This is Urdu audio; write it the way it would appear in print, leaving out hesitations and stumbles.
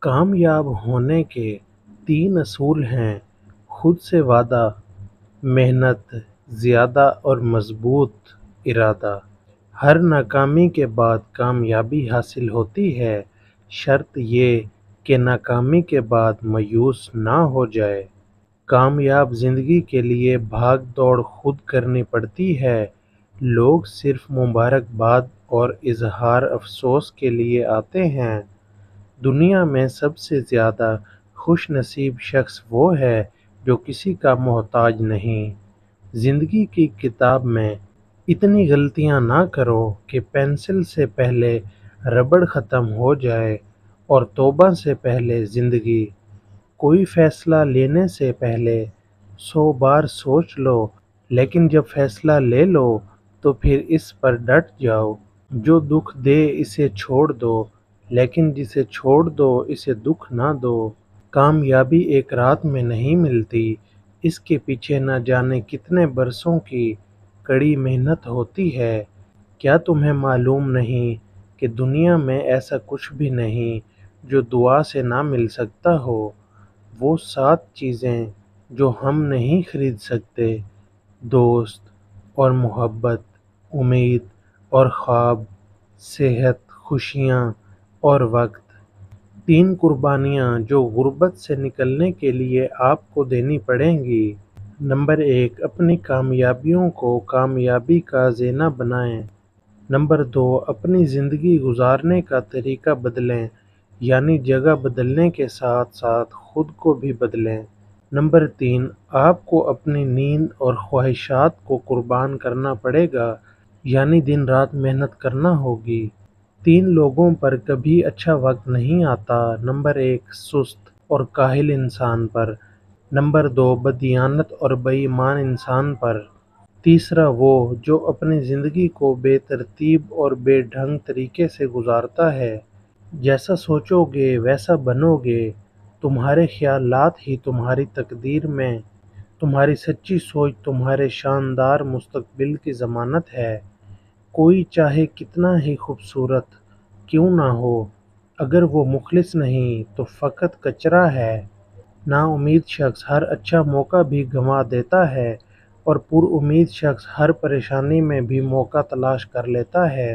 کامیاب ہونے کے 3 اصول ہیں: خود سے وعدہ، محنت زیادہ اور مضبوط ارادہ۔ ہر ناکامی کے بعد کامیابی حاصل ہوتی ہے، شرط یہ کہ ناکامی کے بعد مایوس نہ ہو جائے۔ کامیاب زندگی کے لیے بھاگ دوڑ خود کرنی پڑتی ہے۔ لوگ صرف مبارکباد اور اظہار افسوس کے لیے آتے ہیں۔ دنیا میں سب سے زیادہ خوش نصیب شخص وہ ہے جو کسی کا محتاج نہیں۔ زندگی کی کتاب میں اتنی غلطیاں نہ کرو کہ پنسل سے پہلے ربڑ ختم ہو جائے، اور توبہ سے پہلے زندگی۔ کوئی فیصلہ لینے سے پہلے 100 بار سوچ لو، لیکن جب فیصلہ لے لو تو پھر اس پر ڈٹ جاؤ۔ جو دکھ دے اسے چھوڑ دو، لیکن جسے چھوڑ دو اسے دکھ نہ دو۔ کامیابی ایک رات میں نہیں ملتی، اس کے پیچھے نہ جانے کتنے برسوں کی کڑی محنت ہوتی ہے۔ کیا تمہیں معلوم نہیں کہ دنیا میں ایسا کچھ بھی نہیں جو دعا سے نہ مل سکتا ہو؟ وہ 7 چیزیں جو ہم نہیں خرید سکتے: دوست اور محبت، امید اور خواب، صحت، خوشیاں اور وقت۔ 3 قربانیاں جو غربت سے نکلنے کے لیے آپ کو دینی پڑیں گی۔ نمبر 1، اپنی کامیابیوں کو کامیابی کا زینہ بنائیں۔ نمبر 2، اپنی زندگی گزارنے کا طریقہ بدلیں، یعنی جگہ بدلنے کے ساتھ ساتھ خود کو بھی بدلیں۔ نمبر 3، آپ کو اپنی نیند اور خواہشات کو قربان کرنا پڑے گا، یعنی دن رات محنت کرنا ہوگی۔ 3 لوگوں پر کبھی اچھا وقت نہیں آتا: نمبر 1، سست اور کاہل انسان پر۔ نمبر 2، بددیانت اور بے ایمان انسان پر۔ تیسرا، وہ جو اپنی زندگی کو بے ترتیب اور بے ڈھنگ طریقے سے گزارتا ہے۔ جیسا سوچو گے ویسا بنو گے۔ تمہارے خیالات ہی تمہاری تقدیر میں، تمہاری سچی سوچ تمہارے شاندار مستقبل کی ضمانت ہے۔ کوئی چاہے کتنا ہی خوبصورت کیوں نہ ہو، اگر وہ مخلص نہیں تو فقط کچرا ہے۔ نا امید شخص ہر اچھا موقع بھی گنوا دیتا ہے، اور پر امید شخص ہر پریشانی میں بھی موقع تلاش کر لیتا ہے۔